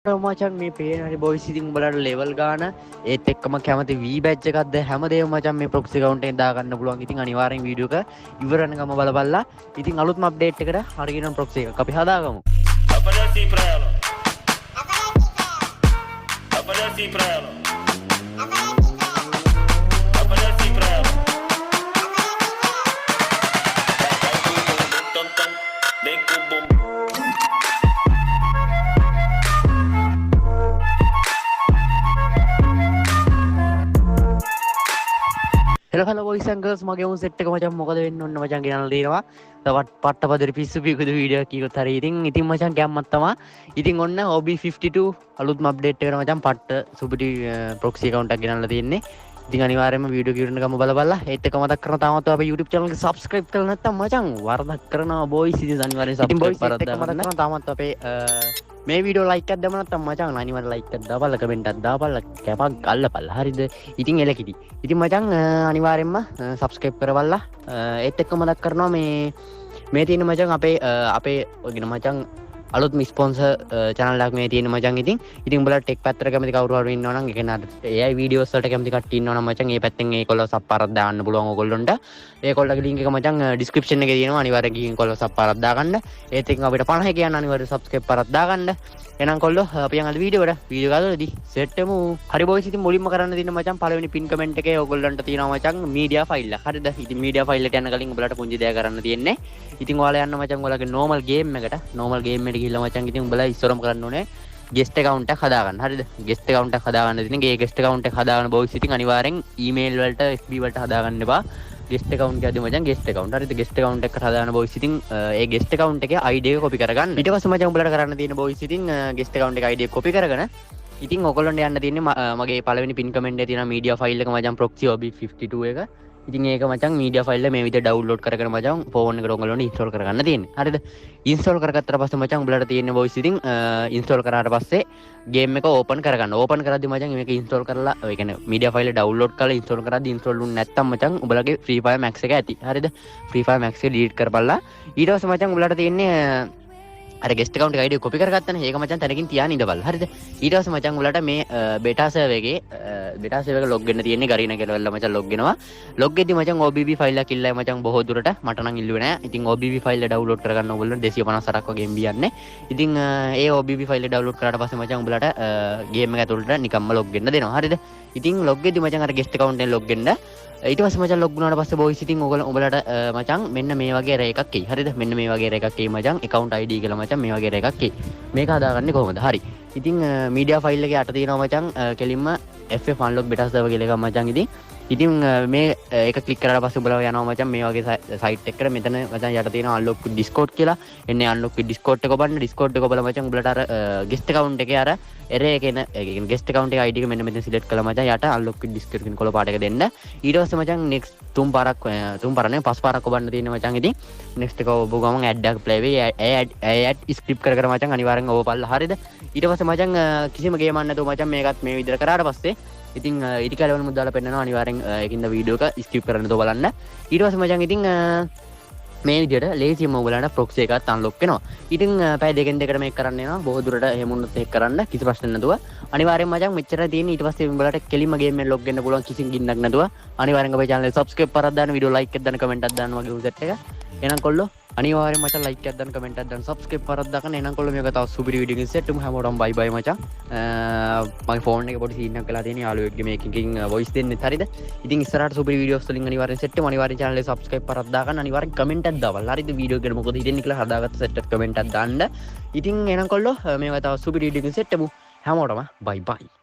මචන් මේ පේන හරි බොයිස් ඉතින් උඹලට ලෙවල් ගාන ඒත් එක්කම කැමති V බැච් එකක්ද හැමදේම මචන් මේ ප්‍රොක්සි account එකෙන් දාගන්න පුළුවන්. ඉතින් අනිවාර්යෙන් වීඩියෝ එක ඉවර වෙනකම් බලපල්ලා. ඉතින් අලුත්ම අප්ඩේට් එකට හරියටම ප්‍රොක්සි එකක් අපි හදාගමු. Apareci pra ela. Apareci pra ela. Apareci pra ela. Vem com o bumbum. හෙලකල බොයිස් ඇන්ඩ් ගර්ල්ස් මගේ උන් සෙට් එක මචං මොකද වෙන්නේ ඔන්න මචං ගෙනල්ලා දෙනවා. තවත් පට්ටපදරි පිස්සු පිකුදු වීඩියෝ එකක් කීකොත් හරි. ඉතින් මචං ගැම්මක් තමයි. ඉතින් ඔන්න OB52 අලුත්ම අප්ඩේට් එකකට මචං පට්ට සුපිරි ප්‍රොක්සි account එකක් ගෙනල්ලා තියෙන්නේ. ඉතින් අනිවාර්යයෙන්ම වීඩියෝ කිව්වන ගම බලපල්ලා. ඒත් එක මතක් කරන තාමත් අපේ YouTube channel එක subscribe කරලා නැත්නම් මචං වරදක් කරනවා බොයිස්. ඉතින් අනිවාර්යෙන් subscribe කරලා තාමත් අපේ මේ වීඩියෝ ලයික් එකක් දැම්ම නැත්නම් මචං අනිවාර්යෙන් ලයික් එකක් දාපල්ලා කමෙන්ට් එකක් දාපල්ලා කැපක් ගල්ලපල්ලා හරිද. ඉතින් එලකිටි. ඉතින් මචං අනිවාර්යෙන්ම subscribe කරවල්ලා. ඒත් එක්ක මතක් කරනවා මේ තියෙන මචං අපේ ඔයගෙන මචං අලුත් ස්පොන්සර් channel එකක් මේ තියෙන මචං. ඉතින් උඹලා ටෙක් පැත්තට කැමති කවුරු හරි ඉන්නවා නම් ඒ කියන්නේ AI videos වලට කැමති කට්ටිය ඉන්නවා නම් මචං ඒ පැත්තෙන් ඒකොල්ලෝ සප්පාරක් දාන්න පුළුවන් ඕගොල්ලොන්ට. ඒකොල්ලගේ link එක මචං description එකේ තියෙනවා. අනිවාර්යෙන් ගිහින් කොල්ලෝ සප්පාරක් දාගන්න. ඒත් එක්ක අපිට 50 කියන්න අනිවාර්යෙන් subscribe පාරක් දාගන්න. එහෙනම් කොල්ලෝ අපි යන් අද වීඩියෝ ගාලදී සෙට් එමු. හරි බොයිස් ඉතින් මුලින්ම කරන්න තියෙන මචං පළවෙනි පින් කමෙන්ට් එකේ ඕගොල්ලන්ට තියෙනවා මචං මීඩියා ෆයිල් එක. හරිද? ඉතින් මීඩියා ෆයිල් එකට යන කලින් උඹලට පුංචි දෙයක් කරන්න තියෙන්නේ. ඉතින් ඔයාලා යන්න මචං ඔයාලගේ normal game එකට ගිහිල්ලා මචං ඉතින් උඹලා ඉස්සරම කරන්න ඕනේ guest account එකක් හදාගන්න. හරිද? guest account එකක් හදාගන්න ඉතින් ඒ guest account එක හදාගන්න බොයිස් ඉතින් අනිවාර්යෙන් email වලට FB වලට හදාගන්න එපා. guest account එකදී මචං guest account. හරිද? guest account එකකට හදාගන්න බොයිස් ඉතින් ඒ guest account එකේ ID එක copy කරගන්න. ඊට පස්සේ මචං උඹලට කරන්න තියෙන බොයිස් ඉතින් guest account එකේ ID එක copy කරගෙන ඉතින් ඔයගොල්ලන්ට යන්න තියෙන්නේ මගේ පළවෙනි pin comment එකේ තියෙන media file එක මචං proxy OB52 එක. ඉතින් ඒක මචං media file එක මේ විදිහට download කරගෙන මචං phone එකට ඔයගොල්ලන්ට install කරගන්න තියෙන්නේ. හරිද? install කරගත්තට පස්සේ මචං උඹලට තියෙන voice ඉතින් install කරාට පස්සේ game එක open කරගන්න. open කරද්දි මචං මේක install කරලා ඒ කියන්නේ media file එක download කරලා install කරද්දි install වුනේ නැත්තම් මචං උඹලගේ free fire max එක ඇති. හරිද? free fire max එක delete කරපළා. ඊට පස්සේ මචං උඹලට තියෙන්නේ අර guest account එක ID copy කරගත්තනේ. ඒක මචං තැනකින් තියාගෙන ඉඳපල්ලා. හරිද? ඊට පස්සේ මචං උඹලට මේ beta server එක log වෙන්න තියෙන්නේ. Garena කියලා වල මචං log වෙනවා. log වෙද්දි මචං OBB file එකක් ඉල්ලයි මචං බොහෝ දුරට. මට නම් ඉල්ලුවේ නෑ. ඉතින් OBB file එක download කරගන්න ඕගොල්ලෝ 258ක් වගේ MB යන්නේ. ඉතින් ඒ OBB file එක download කරාට පස්සේ මචං උඹලට game එක ඇතුළට නිකම්ම log වෙන්න දෙනවා. හරිද? ඉතින් log වෙද්දි මචං අර guest account එකෙන් log වෙන්න ඊට පස්සේ මචං log වුණාට පස්සේ boys ඉතින් ඔයගොල්ලන්ට මචං මෙන්න මේ වගේ array එකක් එයි. හරිද? මෙන්න මේ වගේ array එකක් එයි මචං account ID කියලා මචං මේ වගේ array එකක් එයි. මේක හදාගන්නේ කොහොමද? හරි. ඉතින් media file එකේ යට තියෙනවා මචං කෙලින්ම FF unlock beta server කියලා එකක් මචං. ඉතින් මේ ඒක ක්ලික් කරලා පස්සේ උඹලා යනවා මචං මේ වගේ site එකකට. මෙතන මචං යට තියෙනවා unlock with discord කියලා. එන්නේ unlock with discord එක ඔබන්න. discord එක ඔබලා මචං උඹලට අර guest account එකේ අර array එකේ ඒ guest account එකේ ID එක මෙන්න මෙතන select කළා මචං. යට unlock with discord කියන කොළ පාට එක දෙන්න. ඊට පස්සේ මචං next තුන් පාරක් පස් පාරක් ඔබන්න තියෙනවා මචං. ඉතින් next එක ඔබ ගමන් add එකක් play වෙයි. add script කර මචං අනිවාර්යෙන් ඔබපල්ලා. හරිද? ඊට පස්සේ මචං කිසිම ගේමක් නැතුව මචං මේකත් මේ විදිහට කරාට පස්සේ ඉතින් ඊට කලවල මුදාලා පෙන්නනවා. අනිවාර්යෙන් ඒකින්ද වීඩියෝ එක ස්කිප් කරන්න තෝ බලන්න. ඊට පස්සේ මචං ඉතින් මේ විදිහට ලේසියෙන්ම ඔයගලන්ට ප්‍රොක්සි එකත් අන්ලොක් වෙනවා. ඉතින් පැය දෙකෙන් දෙකට මේක කරන්න වෙනවා. බොහෝ දුරට එහෙම වුණොත් ඒක කරන්න කිසි ප්‍රශ්නයක් නැතුව. අනිවාර්යෙන් මචං මෙච්චර තියෙන ඊට පස්සේ උඹලට කෙලින්ම ගේම් එකෙන් ලොග් වෙන්න පුළුවන් කිසිම ගින්නක් නැතුව. අනිවාර්යෙන් අපේ channel එක subscribe කරලා දාන්න, වීඩියෝ like එකක් දාන්න, comment එකක් දාන්න වගේ උසෙට් එක. එහෙනම් කොල්ලෝ අනිවාර්යෙන් මචං like එකක් දාන්න, comment එකක් දාන්න, subscribe කරලා දාන්න. එහෙනම් කොල්ලෝ මේක තව සුපිරි වීඩියෝ එකකින් සෙට් වෙමු. හැමෝටම bye bye මචං. මගේ phone එකේ පොඩි scene එකක් වෙලා තියෙන යාළුවෙක්ගේ මේකකින් voice දෙන්නෙත් හරිද? ඉතින් ඉස්සරහට සුපිරි videos වලින් අනිවාර්යෙන් සෙට් වෙමු. අනිවාර්යෙන් channel එක subscribe කරලා දාන්න. අනිවාර්යෙන් comment එකක් දාවල්. හරිද? වීඩියෝ එකට මොකද හිතෙන්නේ කියලා හදාගත්ත සෙට් එක comment එකක් දාන්න. ඉතින් එහෙනම් කොල්ලෝ මේක තව සුපිරි වීඩියෝ එකකින් සෙට් වෙමු. හැමෝටම bye bye.